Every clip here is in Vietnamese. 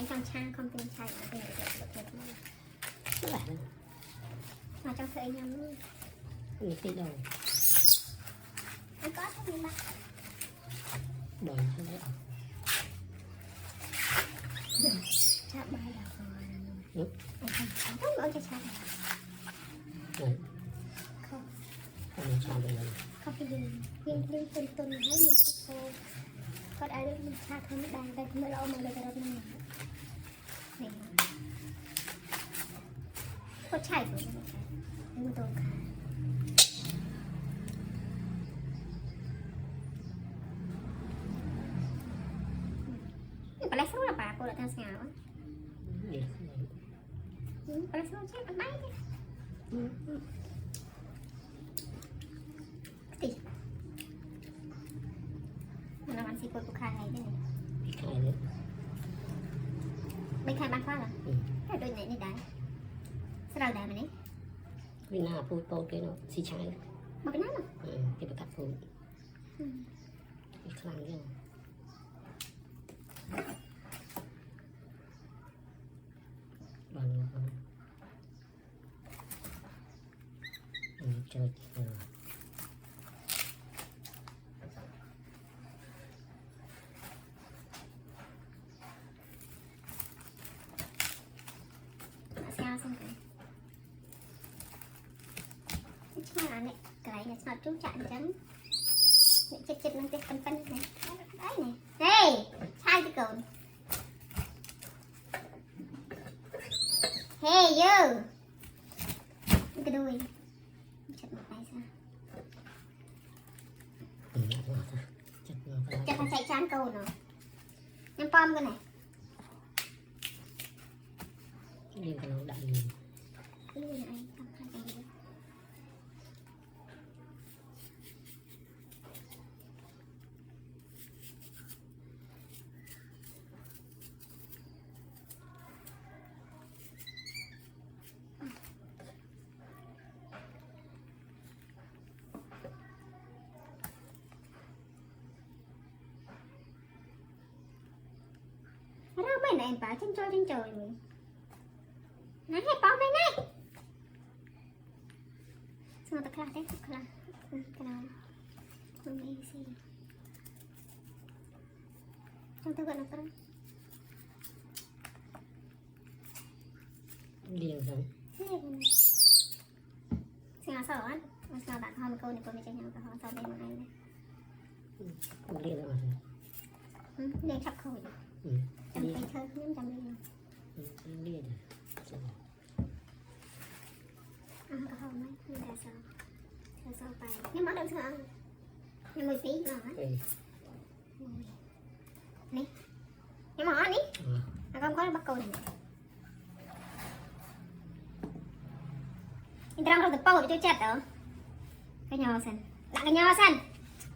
anh trong trang không tin chai mà tin được thiệt các bạn mà trong thời nhầm người tí đầu anh có thích như bạn đời thế đấy chạm bay đào đúng anh không có cho chạm đấy không không sao đây này không cái gì viên tuần thấy mình cô có ai được mình xa thôi mới đang đây mới lo mà đây cái đó này này có chảy rồi nhưng tôi nhưng mà lấy số là bà cô đã theo xào á bà lấy số chết bà máy cái gì mình làm ăn xì côi của khai này thế này khai đấy bên khai bán khoa là cái đôi này đi đá sao đầu đá mà đấy vì nào phô cái nó xì trái mà cái nát mà cái bạc cắt phô cái khăn cái bằng chơi sao xong cái này cái này nó chú chạm chấm chết nó cái phân này đấy này đây sai cái cồn hey you cái đuôi chặt một tay sao chặt nó chạy chán câu nó nhắm pom cái này cái điều cái nó đậm cái gì này không hai tay nữa nó mấy này bảo trên trời mình nó hay bom đây này xong rồi ta đấy cái nào không đi gì trong tôi gọi là cái điều rồi xin nó sợ á sao bạn hôm câu này cô mới chơi nhau cả họ sao bên này này không điều rồi lên sắp khôi chăm tay thơ nhưng chăm đi điều ăn có không ấy nhưng là sao tay nhưng mà đâu sao nhưng 10 tí mà nè nhưng mà ăn đi không có bắt câu này Intang rong tepau itu chat tuh. Kenyosan. Nak kenyosan.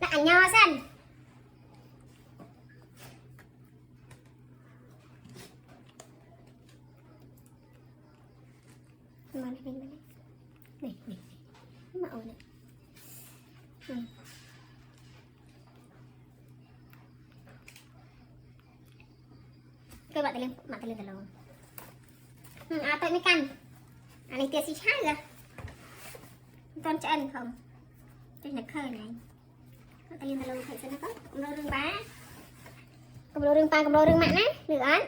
Nak kenyosan. Mana ini? Nih. Mau nih. Các bạn lên từ lâu. Tôi mới canh. Này tia xì chát ra. Con cho ăn không? Trên là khơi này. Ta lên từ lâu thầy sẽ nó có. Cầm lô rương bá. Cầm lô rương pa, cầm lô rương mặn á. Được án.